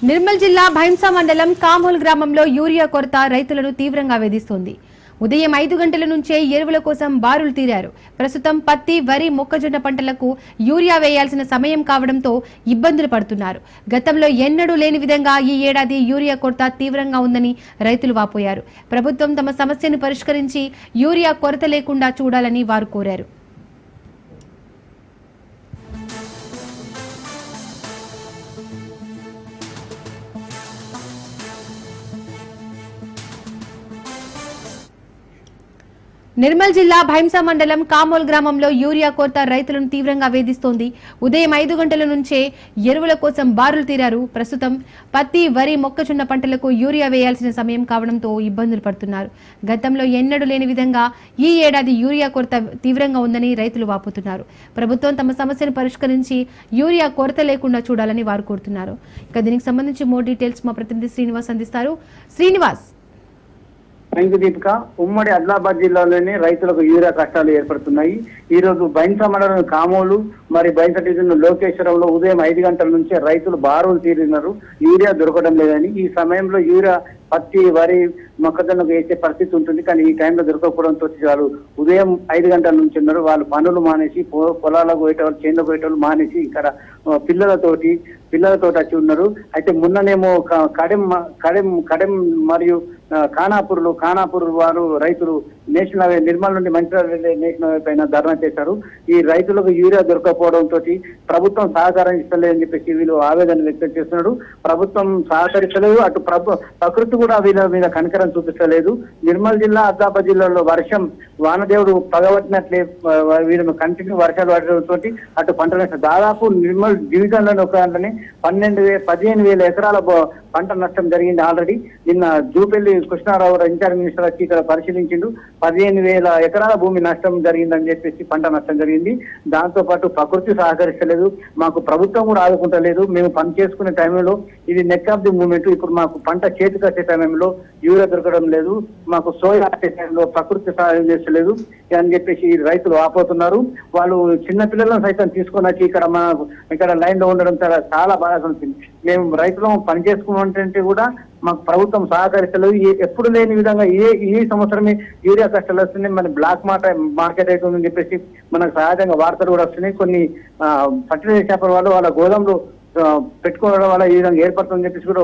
నిర్మల్ జిల్లా భైంసా మండలం కామోల్ గ్రామంలో యూరియా కొరత రైతులను తీవ్రంగా వేధిస్తోంది. ఉదయం 5 గంటల నుంచే ఎరువుల కోసం బారులు తీరారు. ప్రస్తుతం పత్తి, వరి, మొక్కజొన్న పంటలకు యూరియా వేయాల్సిన సమయం కావడంతో ఇబ్బందులు పడుతున్నారు. గతంలో ఎన్నడూ లేని విధంగా ఈ ఏడాది యూరియా కొరత తీవ్రంగా ఉందని రైతులు వాపోయారు. ప్రభుత్వం తమ సమస్యను పరిష్కరించి యూరియా కొరత లేకుండా చూడాలని వారు కోరారు. నిర్మల్ జిల్లా భైంసా మండలం కామోల్ గ్రామంలో యూరియా కొరత రైతులను తీవ్రంగా వేధిస్తోంది. ఉదయం 5 గంటల నుంచే ఎరువుల కోసం బారులు తీరారు. ప్రస్తుతం పత్తి, వరి, మొక్కజొన్న పంటలకు యూరియా వేయాల్సిన సమయం కావడంతో ఇబ్బందులు పడుతున్నారు. గతంలో ఎన్నడూ లేని విధంగా ఈ ఏడాది యూరియా కొరత తీవ్రంగా ఉందని రైతులు వాపోతున్నారు. ప్రభుత్వం తమ సమస్యను పరిష్కరించి యూరియా కొరత లేకుండా చూడాలని వారు కోరుతున్నారు. ఇక దీనికి సంబంధించి మోర్ డీటెయిల్స్ మా ప్రతినిధి శ్రీనివాస్ అందిస్తారు. శ్రీనివాస్, దీపిక, ఉమ్మడి ఆదిలాబాద్ జిల్లాలోని రైతులకు యూరియా కష్టాలు ఏర్పడుతున్నాయి. ఈ రోజు బైంసా మండలం కామోలు మరి బైంసా డివిజన్ లోకేశ్వరంలో ఉదయం 5 గంటల నుంచే రైతులు బారులు తీరినారు. యూరియా దొరకడం లేదని. ఈ సమయంలో యూరియా పత్తి, వరి, మొక్కజొన్నకు వేసే పరిస్థితి ఉంటుంది. కానీ ఈ టైంలో దొరకకపోవడంతో వాళ్ళు ఉదయం 5 గంటల నుంచి ఉన్నారు. వాళ్ళు పనులు మానేసి పొలాలకు పోయేటవాళ్ళు, చేనులకు పోయేటవాళ్ళు మానేసి ఇక్కడ పిల్లలతోటి వచ్చి ఉన్నారు. అయితే మొన్ననేమో కడెం మరియు ఖానాపూర్ వారు రైతులు నేషనల్ హైవే నిర్మల్ నుండి మంచిర్యాల వెళ్ళే నేషనల్ హైవే పైన ధర్నా చేశారు. ఈ రైతులకు యూరియా దొరకపోవడంతో ప్రభుత్వం సహకారం ఇస్తలేదని చెప్పేసి వీళ్ళు ఆవేదన వ్యక్తం చేస్తున్నారు. ప్రభుత్వం సహకరించలేదు, అటు ప్రకృతి కూడా వీళ్ళ మీద కనికరం చూపించలేదు. నిర్మల్ జిల్లా, ఆదిలాబాద్ జిల్లాలో వానదేవుడు పగబట్టినట్లే వీళ్ళను కంటిన్యూ వర్షాలు పడడంతో అటు పంట నష్టం దాదాపు నిర్మల్ డివిజన్లోని ఒక దాంట్లోనే 15,000 ఎకరాల పంట నష్టం జరిగింది. ఆల్రెడీ నిన్న జూపల్లి కృష్ణారావు ఇన్ఛార్జ్ మినిస్టర్ వచ్చి ఇక్కడ పరిశీలించిండు. 15,000 ఎకరాల భూమి నష్టం జరిగిందని చెప్పేసి పంట నష్టం జరిగింది. దాంతో పాటు ప్రకృతి సహకరిస్తలేదు, మాకు ప్రభుత్వం కూడా ఆదుకుంటలేదు. మేము పని చేసుకునే టైంలో ఇది నెక్ ఆఫ్ ది మూమెంట్. ఇప్పుడు మాకు పంట చేతికి వచ్చే టైంలో యూరియా దొరకడం లేదు, మాకు సోయా వచ్చే టైంలో ప్రకృతి సహాయం చేస్తలేదు అని చెప్పేసి రైతులు ఆపోతున్నారు. వాళ్ళు చిన్న పిల్లలను సైతం తీసుకొని వచ్చి ఇక్కడ లైన్ లో ఉండడం చాలా బాగా ఉంటుంది. మేము రైతులను పని చేసుకున్నట్టు కూడా మాకు ప్రభుత్వం సహకరిస్తలేదు. ఎప్పుడు లేని విధంగా ఈ సంవత్సరమే యూరియా కష్టాలు వస్తున్నాయి. మన బ్లాక్ మార్కెట్ అవుతుందని చెప్పేసి మనకు సహజంగా వార్తలు కూడా వస్తున్నాయి. కొన్ని ఫర్టిలైజర్ షాపుల వాళ్ళు వాళ్ళ గోదాంలో పెట్టుకోవడం వల్ల ఈ విధంగా ఏర్పడుతుందని చెప్పేసి కూడా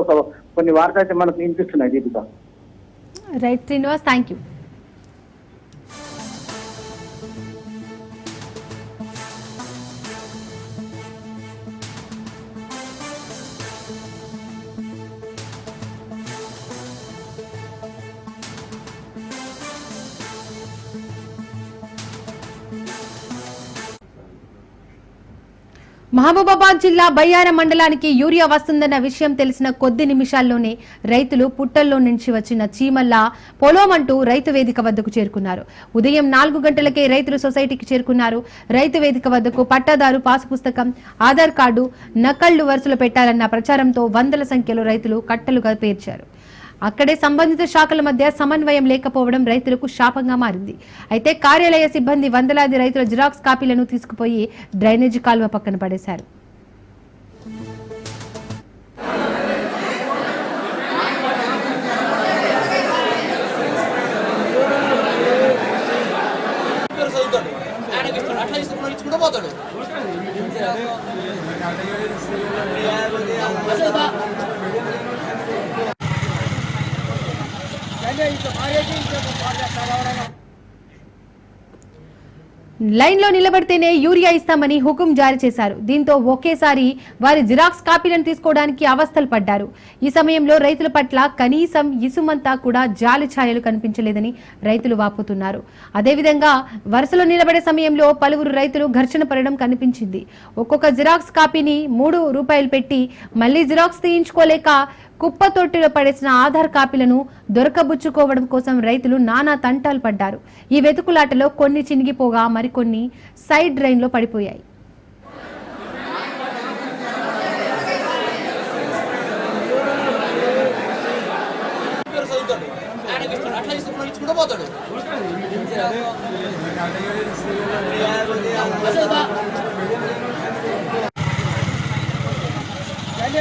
కొన్ని వార్తలు అయితే మనకు వినిపిస్తున్నాయి. Deepika. Right Srinivas, thank you. Mahabubabad జిల్లా బయ్యార మండలానికి యూరియా వస్తుందన్న విషయం తెలిసిన కొద్ది నిమిషాల్లోనే రైతులు పుట్టల్లో నుంచి వచ్చిన చీమల్లా పొలోమంటూ రైతు వేదిక వద్దకు చేరుకున్నారు. ఉదయం 4 గంటలకే రైతులు సొసైటీకి చేరుకున్నారు. రైతు వేదిక వద్దకు పట్టాదారు, పాసు పుస్తకం, ఆధార్ కార్డు, నకళ్లు వరుసలు పెట్టాలన్న ప్రచారంతో వందల సంఖ్యలో రైతులు కట్టలుగా పేర్చారు. అక్కడే సంబంధిత శాఖల మధ్య సమన్వయం లేకపోవడం రైతులకు శాపంగా మారింది. అయితే కార్యాలయ సిబ్బంది వందలాది రైతుల జిరాక్స్ కాపీలను తీసుకుపోయి డ్రైనేజీ కాలువ పక్కన పడేశారు. లైన్లో నిలబడితేనే యూరియా ఇస్తామని హుకుం జారీ చేశారు. దీంతో ఒకేసారి వారి జిరాక్స్ కాపీలను తీసుకోవడానికి అవస్థలు పడ్డారు. ఈ సమయంలో రైతుల పట్ల కనీసం ఇసుమంతా కూడా జాలి ఛాయలు కనిపించలేదని రైతులు వాపోతున్నారు. అదేవిధంగా వరుసలో నిలబడే సమయంలో పలువురు రైతులు ఘర్షణ పడడం కనిపించింది. ఒక్కొక్క జిరాక్స్ కాపీని 3 రూపాయలు పెట్టి మళ్లీ జిరాక్స్ తీయించుకోలేక కుప్ప తొట్టిలో పడేసిన ఆధార్ కాపీలను దొరకబుచ్చుకోవడం కోసం రైతులు నానా తంటాలు పడ్డారు. ఈ వెతుకులాటలో కొన్ని చినిగిపోగా మరికొన్ని సైడ్ డ్రైన్లో పడిపోయాయి.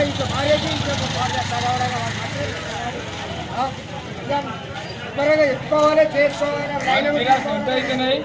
ఎత్తుకోవాలి చేసుకోవాలి.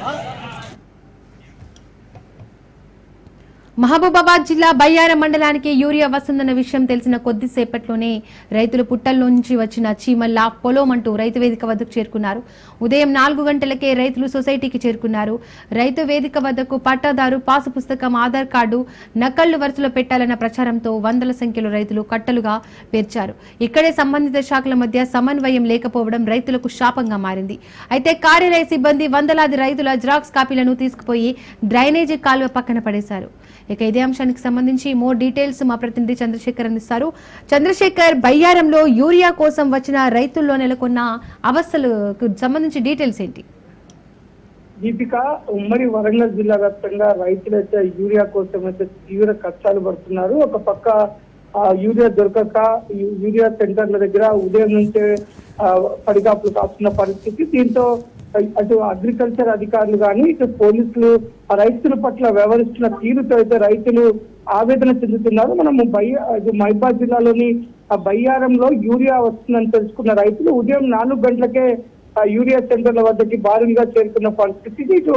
మహబూబాబాద్ జిల్లా బయ్యారం మండలానికి యూరియా వస్తుందన్న విషయం తెలిసిన కొద్దిసేపట్లోనే రైతులు పుట్టల్లోంచి వచ్చిన చీమల్లా పొలోమంటూ రైతు వేదిక వద్దకు చేరుకున్నారు. ఉదయం 4 గంటలకే రైతులు సొసైటీకి చేరుకున్నారు. రైతు వేదిక వద్దకు పట్టాదారు, పాసు పుస్తకం, ఆధార్ కార్డు నకళ్లు వరుసలో పెట్టాలన్న ప్రచారంతో వందల సంఖ్యలో రైతులు కట్టలుగా పేర్చారు. ఇక్కడే సంబంధిత శాఖల మధ్య సమన్వయం లేకపోవడం రైతులకు శాపంగా మారింది. అయితే కార్యాలయ సిబ్బంది వందలాది రైతుల జిరాక్స్ కాపీలను తీసుకుపోయి డ్రైనేజీ కాలువ పక్కన పడేశారు. ఇక ఇదే అంశానికి సంబంధించి మోర్ డీటెయిల్స్ మా ప్రతినిధి చంద్రశేఖర్ అందిస్తారు. చంద్రశేఖర్, బయ్యారంలో యూరియా కోసం వచ్చిన రైతుల్లో నెలకొన్న అవస్థలకు సంబంధించి డీటెయిల్స్ ఏంటి? దీపిక, ఉమ్మడి వరంగల్ జిల్లా వ్యాప్తంగా రైతులైతే యూరియా కోసం అయితే తీవ్ర కష్టాలు పడుతున్నారు. ఒక పక్క యూరియా దొరకక యూరియా సెంటర్ల దగ్గర ఉదయం నుంచే పడిగాపులు కాస్తున్న పరిస్థితి. దీంతో అటు అగ్రికల్చర్ అధికారులు కానీ ఇటు పోలీసులు రైతుల పట్ల వ్యవహరిస్తున్న తీరుతో అయితే రైతులు ఆవేదన చెందుతున్నారు. మనము మహబూబాబాద్ జిల్లాలోని బయ్యారంలో యూరియా వస్తుందని తెలుసుకున్న రైతులు ఉదయం 4 గంటలకే యూరియా సెంటర్ల వద్దకి భారీగా చేరుకున్న పరిస్థితి. ఇటు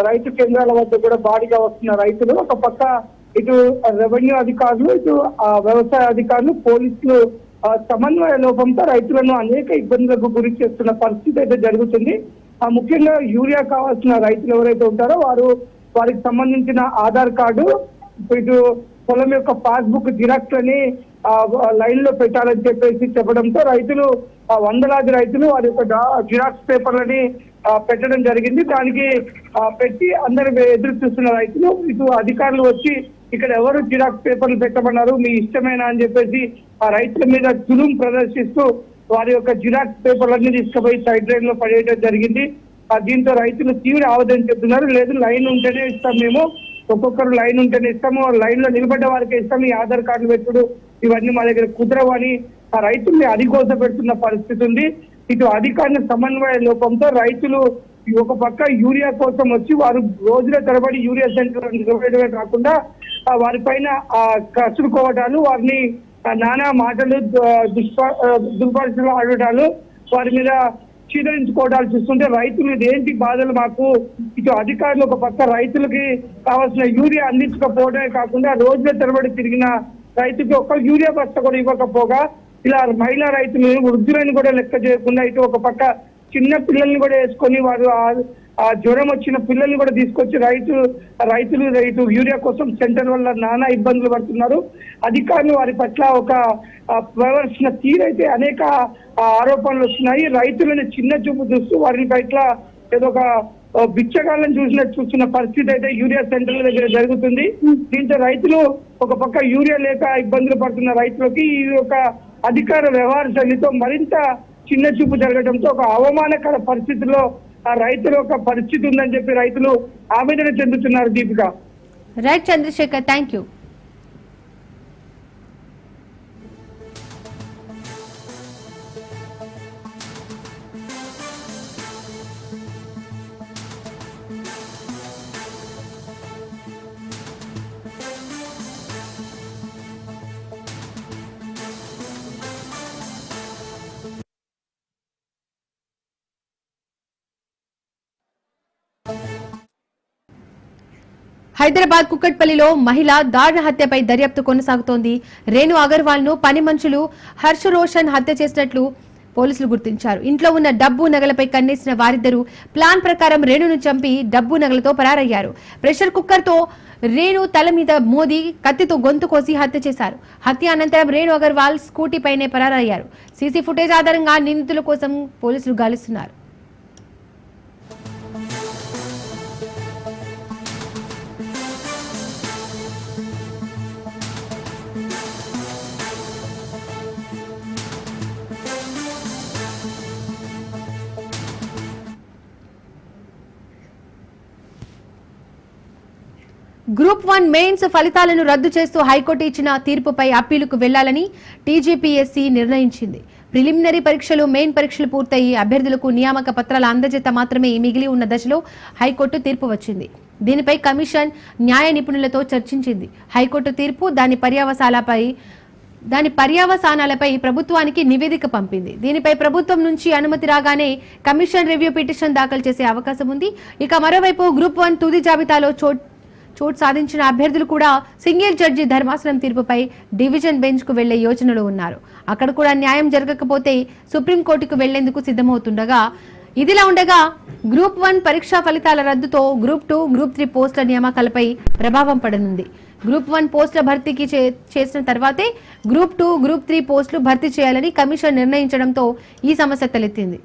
రైతు కేంద్రాల వద్ద కూడా భారీగా వస్తున్న రైతులు, ఒక పక్క ఇటు రెవెన్యూ అధికారులు, ఇటు వ్యవసాయ అధికారులు, పోలీసులు సమన్వయ లోపంతో రైతులను అనేక ఇబ్బందులకు గురి చేస్తున్న పరిస్థితి అయితే జరుగుతుంది. ముఖ్యంగా యూరియా కావాల్సిన రైతులు ఎవరైతే ఉంటారో వారికి సంబంధించిన ఆధార్ కార్డు, ఇటు పొలం యొక్క పాస్బుక్ జిరాక్స్ అని లైన్ లో పెట్టాలని చెప్పడంతో రైతులు వందలాది రైతులు వారి యొక్క జిరాక్స్ పేపర్లని పెట్టడం జరిగింది. దానికి పెట్టి అందరు ఎదురు చూస్తున్న రైతులు ఇటు అధికారులు వచ్చి ఇక్కడ ఎవరు జిరాక్స్ పేపర్లు పెట్టమన్నారు, మీ ఇష్టమేనా అని చెప్పేసి ఆ రైతుల మీద జులుం ప్రదర్శిస్తూ వారి యొక్క జిరాక్స్ పేపర్లన్నీ తీసుకుపోయి సైడ్ డ్రైన్ లో పడేయడం జరిగింది. దీంతో రైతులు తీవ్ర ఆవేదన చెప్తున్నారు. లేదు, లైన్ ఉంటేనే ఇస్తాం, మేము ఒక్కొక్కరు లైన్ ఉంటేనే ఇస్తాము, లైన్ లో నిలబడ్డ వారికి ఇస్తాం, ఈ ఆధార్ కార్డులు పెట్టుడు ఇవన్నీ మా దగ్గర కుదరవు అని ఆ రైతుల్ని అడిగోస పెడుతున్న పరిస్థితి ఉంది. ఇటు అధికారుల సమన్వయ లోపంతో రైతులు ఒక పక్క యూరియా కోసం వచ్చి వారు రోజుల తరబడి యూరియా సెంటర్ నిలబడమే కాకుండా వారిపైన కసురుకోవటాలు, వారిని నానా మాటలు దుర్భాషలు ఆడటాలు, వారి మీద చీదరించుకోవడాలు చూస్తుంటే రైతులు ఇదేంటి బాధలు మాకు, ఇటు అధికారులు ఒక పక్క రైతులకి కావాల్సిన యూరియా అందించకపోవడమే కాకుండా రోజుల తరబడి తిరిగిన రైతుకి ఒక్క యూరియా బస్తా కూడా ఇవ్వకపోగా ఇలా మహిళా రైతులు వృద్ధులను కూడా లెక్క చేయకుండా ఇటు ఒక పక్క చిన్న పిల్లల్ని కూడా వేసుకొని వారు ఆ జ్వరం వచ్చిన పిల్లల్ని కూడా తీసుకొచ్చి రైతులు ఇటు యూరియా కోసం సెంటర్ వల్ల నానా ఇబ్బందులు పడుతున్నారు. అధికారులు వారి పట్ల ఒక వ్యవహరించిన తీరైతే అనేక ఆరోపణలు వస్తున్నాయి. రైతులను చిన్న చూపు చూస్తూ వారిని పట్ల ఏదో ఒక బిచ్చగాళ్ళని చూస్తున్న పరిస్థితి అయితే యూరియా సెంటర్ల దగ్గర జరుగుతుంది. దీంతో రైతులు ఒక పక్క యూరియా లేక ఇబ్బందులు పడుతున్న రైతులకి ఈ యొక్క అధికార వ్యవహార శైలితో మరింత చిన్న చూపు జరగడంతో ఒక అవమానకర పరిస్థితిలో ఆ రైతుల యొక్క పరిస్థితి ఉందని చెప్పి రైతులు ఆవేదన చెందుతున్నారు. Deepika. Right Chandrashekar, thank you. Hyderabad కుక్కట్పల్లిలో మహిళ దారుణ హత్యపై దర్యాప్తు కొనసాగుతోంది. రేణు అగర్వాల్ ను పని మనుషులు హర్ష రోషన్ హత్య చేసినట్లు పోలీసులు గుర్తించారు. ఇంట్లో ఉన్న డబ్బు నగలపై కన్నేసిన వారిద్దరూ ప్లాన్ ప్రకారం రేణును చంపి డబ్బు నగలతో పరారయ్యారు. ప్రెషర్ కుక్కర్ తో రేణు తల మీద మోదీ కత్తితో గొంతు కోసి హత్య చేశారు. హత్య అనంతరం రేణు అగర్వాల్ స్కూటీపైనే పరారయ్యారు. సీసీ ఫుటేజ్ ఆధారంగా నిందితుల కోసం పోలీసులు గాలిస్తున్నారు. గ్రూప్ 1 మెయిన్స్ ఫలితాలను రద్దు చేస్తూ హైకోర్టు ఇచ్చిన తీర్పుపై అప్పీలుకు వెళ్లాలని టీజీపీఎస్సీ నిర్ణయించింది. ప్రిలిమినరీ పరీక్షలు, మెయిన్ పరీక్షలు పూర్తయి అభ్యర్థులకు నియామక పత్రాల అందజేత మాత్రమే మిగిలి ఉన్న దశలో హైకోర్టు తీర్పు వచ్చింది. దీనిపై కమిషన్ న్యాయ నిపుణులతో చర్చించింది. హైకోర్టు తీర్పు దాని పర్యవసానాలపై ప్రభుత్వానికి నివేదిక పంపింది. దీనిపై ప్రభుత్వం నుంచి అనుమతి రాగానే కమిషన్ రివ్యూ పిటిషన్ దాఖలు చేసే అవకాశం ఉంది. ఇక మరోవైపు గ్రూప్ 1 తుది జాబితాలో చోటు సాధించిన అభ్యర్థులు కూడా సింగిల్ జడ్జి ధర్మాసనం తీర్పుపై డివిజన్ బెంచ్ కు వెళ్లే యోచనలో ఉన్నారు. అక్కడ కూడా న్యాయం జరగకపోతే సుప్రీంకోర్టుకు వెళ్లేందుకు సిద్ధమవుతుండగా, ఇదిలా ఉండగా గ్రూప్ 1 పరీక్షా ఫలితాల రద్దుతో గ్రూప్ 2, గ్రూప్ 3 పోస్టుల నియామకాలపై ప్రభావం పడనుంది. గ్రూప్ 1 పోస్టుల భర్తీకి చేసిన తర్వాతే గ్రూప్ 2, గ్రూప్ 3 పోస్టులు భర్తీ చేయాలని కమిషన్ నిర్ణయించడంతో ఈ సమస్య తలెత్తింది.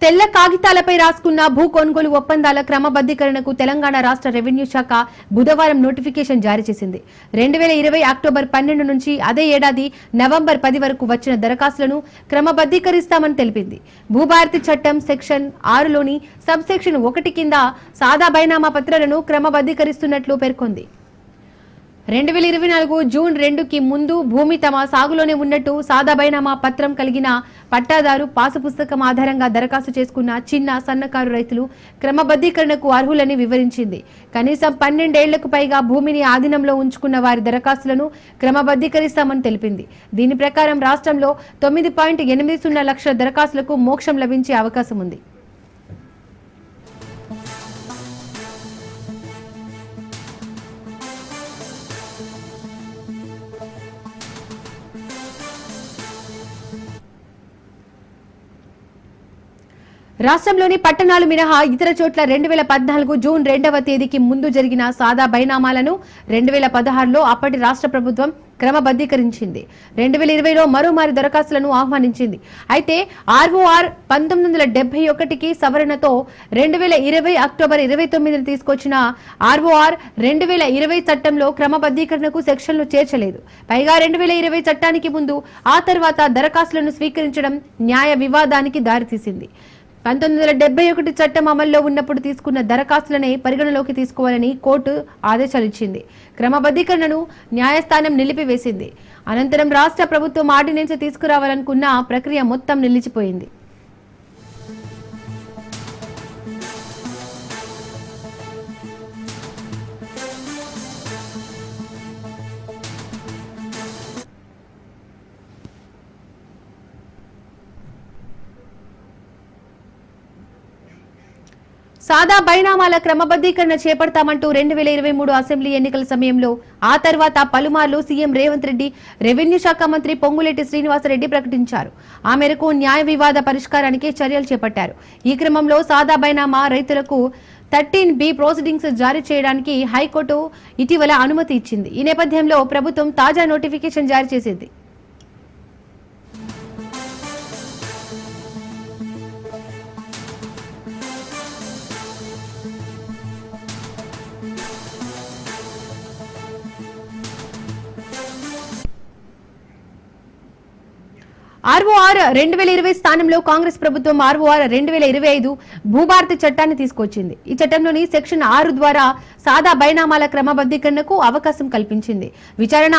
తెల్ల కాగితాలపై రాసుకున్న భూ కొనుగోలు ఒప్పందాల క్రమబద్ధీకరణకు తెలంగాణ రాష్ట్ర రెవెన్యూ శాఖ బుధవారం నోటిఫికేషన్ జారీ చేసింది. 2020 అక్టోబర్ 12 నుంచి అదే ఏడాది నవంబర్ 10 వరకు వచ్చిన దరఖాస్తులను క్రమబద్ధీకరిస్తామని తెలిపింది. భూభారతి చట్టం సెక్షన్ 6లోని సబ్ సెక్షన్ 1 కింద సాదా బైనామా పత్రాలను క్రమబద్ధీకరిస్తున్నట్లు పేర్కొంది. 2024 జూన్ 2కి ముందు భూమి తమ సాగులోనే ఉన్నట్టు సాదా బైనామా పత్రం కలిగిన పట్టాదారు పాసు పుస్తకం ఆధారంగా దరఖాస్తు చేసుకున్న చిన్న సన్నకారు రైతులు క్రమబద్ధీకరణకు అర్హులని వివరించింది. కనీసం 12 ఏళ్లకు పైగా భూమిని ఆధీనంలో ఉంచుకున్న వారి దరఖాస్తులను క్రమబద్ధీకరిస్తామని తెలిపింది. దీని ప్రకారం రాష్ట్రంలో 9.80 లక్షల దరఖాస్తులకు మోక్షం లభించే అవకాశం ఉంది. రాష్ట్రంలోని పట్టణాలు మినహా ఇతర చోట్ల 2014 జూన్ 2వ తేదీకి ముందు జరిగిన సాదా బైనామాలను 2016లో అప్పటి రాష్ట్ర ప్రభుత్వం క్రమబద్ధీకరించింది. 2020లో మరోమారి దరఖాస్తులను ఆహ్వానించింది. అయితే ROR 1971కి సవరణతో 2020 అక్టోబర్ 29న తీసుకొచ్చిన ROR 2020 చట్టంలో క్రమబద్ధీకరణకు సెక్షన్లు చేర్చలేదు. పైగా 2020 చట్టానికి ముందు ఆ తర్వాత దరఖాస్తులను స్వీకరించడం న్యాయ వివాదానికి దారితీసింది. 1971 చట్టం అమల్లో ఉన్నప్పుడు తీసుకున్న దరఖాస్తులనే పరిగణలోకి తీసుకోవాలని కోర్టు ఆదేశాలిచ్చింది. క్రమబద్ధీకరణను న్యాయస్థానం నిలిపివేసింది. అనంతరం రాష్ట్ర ప్రభుత్వం ఆర్డినెన్స్ తీసుకురావాలనుకున్న ప్రక్రియ మొత్తం నిలిచిపోయింది. సాదా బైనామాల క్రమబద్ధీకరణ చేపడతామంటూ 2023 అసెంబ్లీ ఎన్నికల సమయంలో ఆ తర్వాత పలుమార్లు సీఎం రేవంత్ రెడ్డి, రెవెన్యూ శాఖ మంత్రి పొంగులేటి శ్రీనివాసరెడ్డి ప్రకటించారు. ఆ మేరకు న్యాయ వివాద పరిష్కారానికి చర్యలు చేపట్టారు. ఈ క్రమంలో సాదా బైనామా రైతులకు 13B ప్రొసీడింగ్స్ జారీ చేయడానికి హైకోర్టు ఇటీవల అనుమతి ఇచ్చింది. ఈ నేపథ్యంలో ప్రభుత్వం తాజా నోటిఫికేషన్ జారీ చేసింది. ROR 2020 స్థానంలో కాంగ్రెస్ ప్రభుత్వం ROR 2025 భూభారతి చట్టాన్ని తీసుకొచ్చింది. ఈ చట్టంలోని సెక్షన్ 6 ద్వారా సాదా బైనామాల క్రమబద్ధీకరణకు అవకాశం కల్పించింది. విచారణ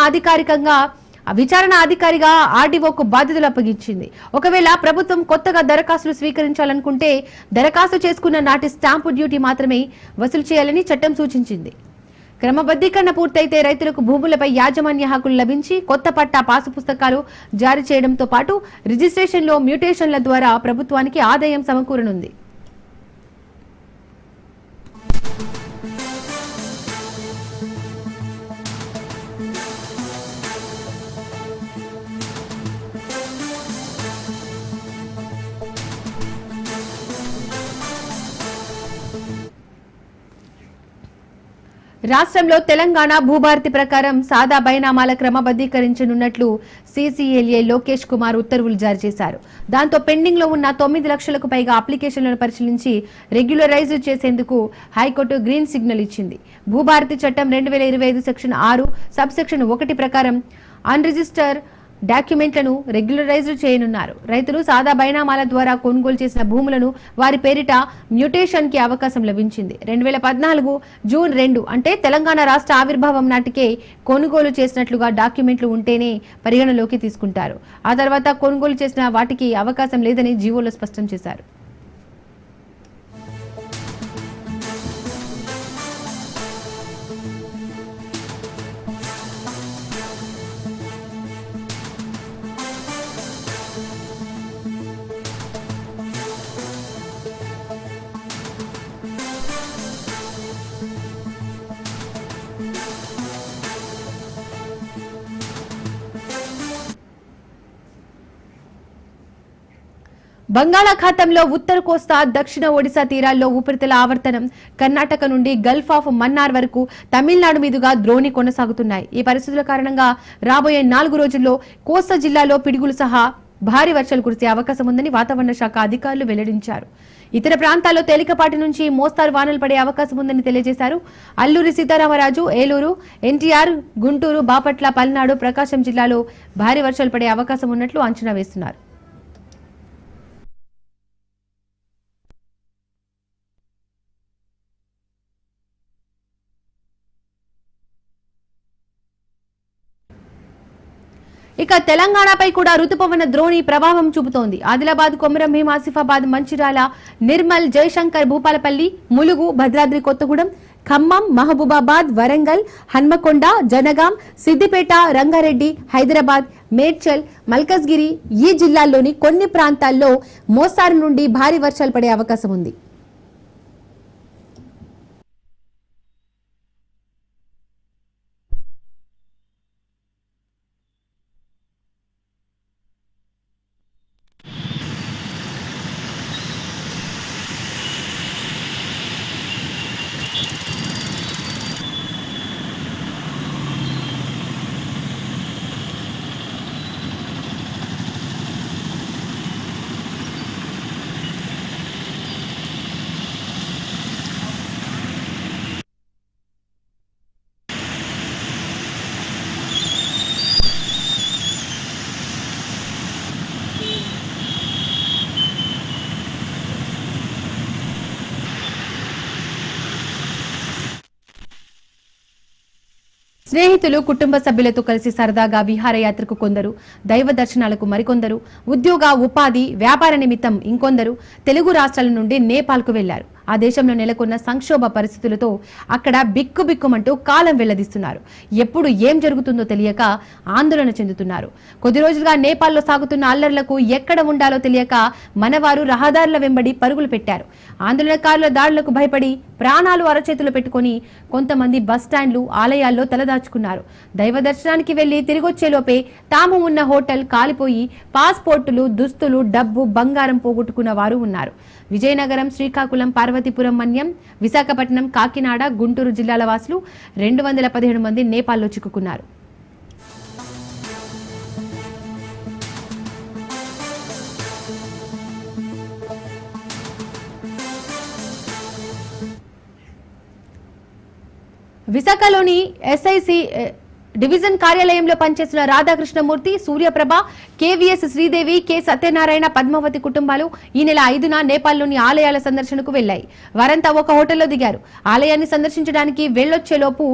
అధికారిగా ఆర్డీఓకు బాధ్యతలు అప్పగించింది. ఒకవేళ ప్రభుత్వం కొత్తగా దరఖాస్తులు స్వీకరించాలనుకుంటే దరఖాస్తు చేసుకున్న నాటి స్టాంపు డ్యూటీ మాత్రమే వసూలు చేయాలని చట్టం సూచించింది. క్రమబద్ధీకరణ పూర్తయితే రైతులకు భూములపై యాజమాన్య హక్కులు లభించి కొత్త పట్టా పాసు పుస్తకాలు జారీ చేయడంతో పాటు రిజిస్ట్రేషన్లో మ్యూటేషన్ల ద్వారా ప్రభుత్వానికి ఆదాయం సమకూరనుంది. రాష్ట్రంలో తెలంగాణ భూభారతి ప్రకారం సాదా బైనామాల క్రమబద్ధీకరించనున్నట్లు సీసీఎల్ఏ లోకేష్ కుమార్ ఉత్తర్వులు జారీ చేశారు. దాంతో పెండింగ్ లో ఉన్న 9 లక్షలకు పైగా అప్లికేషన్లను పరిశీలించి రెగ్యులరైజ్ చేసేందుకు హైకోర్టు గ్రీన్ సిగ్నల్ ఇచ్చింది. భూభారతి చట్టం 2025 సెక్షన్ 6 సబ్ సెక్షన్ 1 ప్రకారం అన్రిజిస్టర్ డాక్యుమెంట్లను రెగ్యులరైజ్ చేయనున్నారు. రైతులు సాదా బైనామాల ద్వారా కొనుగోలు చేసిన భూములను వారి పేరిట మ్యూటేషన్ కి అవకాశం లభించింది. 2014 జూన్ 2 అంటే తెలంగాణ రాష్ట్ర ఆవిర్భావం నాటికే కొనుగోలు చేసినట్లుగా డాక్యుమెంట్లు ఉంటేనే పరిగణలోకి తీసుకుంటారు. ఆ తర్వాత కొనుగోలు చేసిన వాటికి అవకాశం లేదని జీవోలో స్పష్టం చేశారు. బంగాళాఖాతంలో ఉత్తర కోస్తా దక్షిణ ఒడిశా తీరాల్లో ఉపరితల ఆవర్తనం కర్ణాటక నుండి గల్ఫ్ ఆఫ్ మన్నార్ వరకు తమిళనాడు మీదుగా ద్రోణి కొనసాగుతున్నాయి. ఈ పరిస్థితుల కారణంగా రాబోయే 4 రోజుల్లో కోస్తా జిల్లాలో పిడుగులు సహా భారీ వర్షాలు కురిసే అవకాశం ఉందని వాతావరణ శాఖ అధికారులు వెల్లడించారు. ఇతర ప్రాంతాల్లో తేలికపాటి నుంచి మోస్తారు వానలు పడే అవకాశం ఉందని తెలియజేశారు. అల్లూరి సీతారామరాజు, ఏలూరు, ఎన్టీఆర్, గుంటూరు, బాపట్ల, పల్నాడు, ప్రకాశం జిల్లాలో భారీ వర్షాలు పడే అవకాశం ఉన్నట్లు అంచనా వేస్తున్నారు. ఇక తెలంగాణపై కూడా రుతుపవన ద్రోణి ప్రభావం చూపుతోంది. ఆదిలాబాద్, కొమరం భీం, ఆసిఫాబాద్, మంచిర్యాల, నిర్మల్, జయశంకర్, భూపాలపల్లి, ములుగు, భద్రాద్రి కొత్తగూడెం, ఖమ్మం, మహబూబాబాద్, వరంగల్, హన్మకొండ, జనగాం, సిద్దిపేట, రంగారెడ్డి, హైదరాబాద్, మేడ్చల్, మల్కజ్గిరి ఈ జిల్లాల్లోని కొన్ని ప్రాంతాల్లో మోస్తారు నుండి భారీ వర్షాలు పడే అవకాశం ఉంది. స్నేహితులు, కుటుంబ సభ్యులతో కలిసి సరదాగా విహారయాత్రకు కొందరు, దైవ దర్శనాలకు మరికొందరు, ఉద్యోగ, ఉపాధి, వ్యాపార నిమిత్తం ఇంకొందరు తెలుగు రాష్ట్రాల నుండి నేపాల్కు వెళ్లారు. ఆ దేశంలో నెలకొన్న సంక్షోభ పరిస్థితులతో అక్కడ బిక్కుబిక్కుమంటూ కాలం వెళ్లదీస్తున్నారు. ఎప్పుడు ఏం జరుగుతుందో తెలియక ఆందోళన చెందుతున్నారు. కొద్ది రోజులుగా నేపాల్లో సాగుతున్న అల్లర్లకు ఎక్కడ ఉండాలో తెలియక మనవారు రహదారుల వెంబడి పరుగులు పెట్టారు. ఆందోళనకారుల దాడులకు భయపడి ప్రాణాలు అరచేతులు పెట్టుకుని కొంతమంది బస్టాండ్లు, ఆలయాల్లో తలదాచుకున్నారు. దైవ దర్శనానికి వెళ్లి తిరిగొచ్చేలోపే తాము ఉన్న హోటల్ కాలిపోయి పాస్పోర్టులు, దుస్తులు, డబ్బు, బంగారం పోగొట్టుకున్న వారు ఉన్నారు. విజయనగరం, శ్రీకాకుళం, పార్వతీపురం, మన్యం, విశాఖపట్నం, కాకినాడ, గుంటూరు జిల్లాల వాసులు 217 మంది నేపాల్లో చిక్కుకున్నారు. విశాఖలోని ఎస్ఐసి డివిజన్ కార్యాలయంలో పనిచేస్తున్న రాధాకృష్ణమూర్తి, సూర్యప్రభ, కేవీఎస్ శ్రీదేవి, కె సత్యనారాయణ, పద్మావతి కుటుంబాలు ఈ నెల 5న నేపాల్లోని ఆలయాల సందర్శనకు వెళ్లాయి. వారంతా ఒక హోటల్లో దిగారు. ఆలయాన్ని సందర్శించడానికి వెళ్లొచ్చేలోపు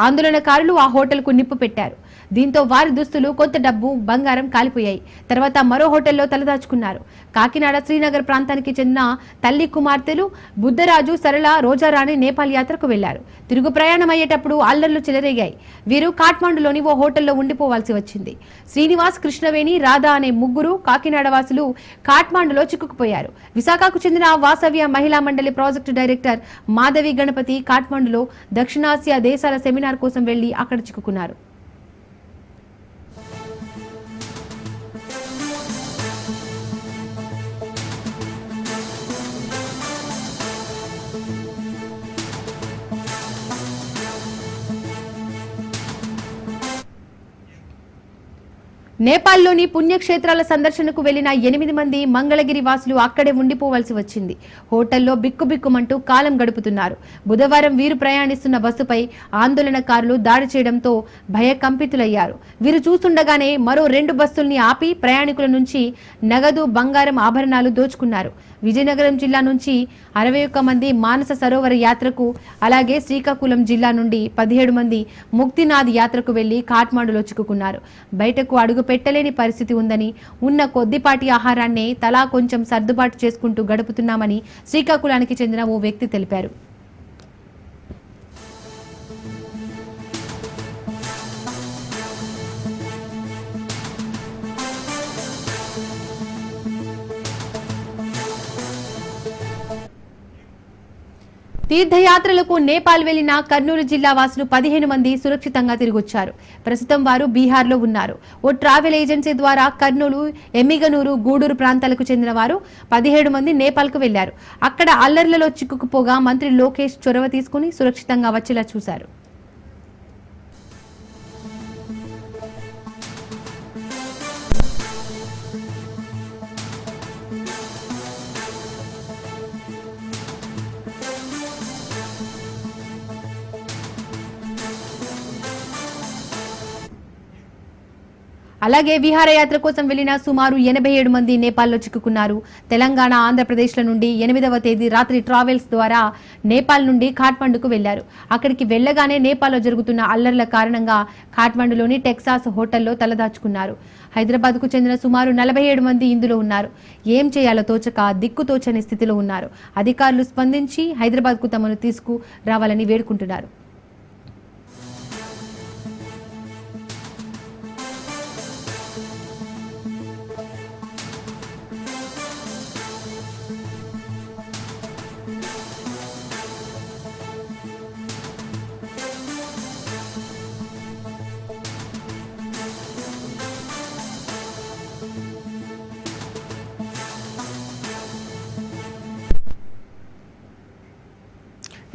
ఆందోళనకారులు ఆ హోటల్కు నిప్పు పెట్టారు. దీంతో వారి దుస్తులు, కొంత డబ్బు, బంగారం కాలిపోయాయి. తర్వాత మరో హోటల్లో తలదాచుకున్నారు. కాకినాడ, శ్రీనగర్ ప్రాంతానికి చెందిన తల్లి కుమార్తెలు బుద్ధరాజు, సరళ, రోజారాణి నేపాల్ యాత్రకు వెళ్లారు. తిరుగు ప్రయాణం అయ్యేటప్పుడు అల్లర్లు చెలరేగాయి. వీరు కాఠ్మండులోని ఓ హోటల్లో ఉండిపోవాల్సి వచ్చింది. శ్రీనివాస్, కృష్ణవేణి, రాధా అనే ముగ్గురు కాకినాడ వాసులు కాఠ్మండులో చిక్కుకుపోయారు. విశాఖకు చెందిన వాసవ్య మహిళా మండలి ప్రాజెక్టు డైరెక్టర్ మాధవి గణపతి కాఠ్మండులో దక్షిణాసియా దేశాల సెమినార్ కోసం వెళ్లి అక్కడ చిక్కుకున్నారు. నేపాల్లోని పుణ్యక్షేత్రాల సందర్శనకు వెళ్లిన 8 మంది మంగళగిరి వాసులు అక్కడే ఉండిపోవాల్సి వచ్చింది. హోటల్లో బిక్కుబిక్కుమంటూ కాలం గడుపుతున్నారు. బుధవారం వీరు ప్రయాణిస్తున్న బస్సుపై ఆందోళనకారులు దాడి చేయడంతో భయకంపితులయ్యారు. వీరు చూస్తుండగానే మరో 2 బస్సుల్ని ఆపి ప్రయాణికుల నుంచి నగదు, బంగారం, ఆభరణాలు దోచుకున్నారు. విజయనగరం జిల్లా నుంచి 61 మంది మానస సరోవర యాత్రకు, అలాగే శ్రీకాకుళం జిల్లా నుండి 17 మంది ముక్తినాథ్ యాత్రకు వెళ్లి కాఠ్మాండులో చిక్కుకున్నారు. బయటకు అడుగు పెట్టలేని పరిస్థితి ఉందని, ఉన్న కొద్దిపాటి ఆహారాన్నే తలా కొంచెం సర్దుబాటు చేసుకుంటూ గడుపుతున్నామని శ్రీకాకుళానికి చెందిన ఓ వ్యక్తి తెలిపారు. తీర్థయాత్రలకు నేపాల్ వెళ్లిన కర్నూలు జిల్లా వాసులు 15 మంది సురక్షితంగా తిరిగొచ్చారు. ప్రస్తుతం వారు బీహార్లో ఉన్నారు. ఓ ట్రావెల్ ఏజెన్సీ ద్వారా కర్నూలు, ఎమ్మిగనూరు, గూడూరు ప్రాంతాలకు చెందిన వారు 17 మంది నేపాల్కు వెళ్లారు. అక్కడ అల్లర్లలో చిక్కుకుపోగా మంత్రి లోకేష్ చొరవ తీసుకుని సురక్షితంగా వచ్చేలా చూశారు. అలాగే విహారయాత్ర కోసం వెళ్లిన సుమారు 87 మంది నేపాల్లో చిక్కుకున్నారు. తెలంగాణ, ఆంధ్రప్రదేశ్ల నుండి 8వ తేదీ రాత్రి ట్రావెల్స్ ద్వారా నేపాల్ నుండి కాఠ్మండుకు వెళ్లారు. అక్కడికి వెళ్లగానే నేపాల్లో జరుగుతున్న అల్లర్ల కారణంగా కాఠ్మండులోని టెక్సాస్ హోటల్లో తలదాచుకున్నారు. హైదరాబాద్కు చెందిన సుమారు 47 మంది ఇందులో ఉన్నారు. ఏం చేయాలో తోచక దిక్కుతోచని స్థితిలో ఉన్నారు. అధికారులు స్పందించి హైదరాబాద్కు తమను తీసుకురావాలని వేడుకుంటున్నారు.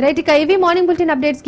రైట్, ఇక ఇవి మార్నింగ్ బులెటిన్ అప్డేట్స్.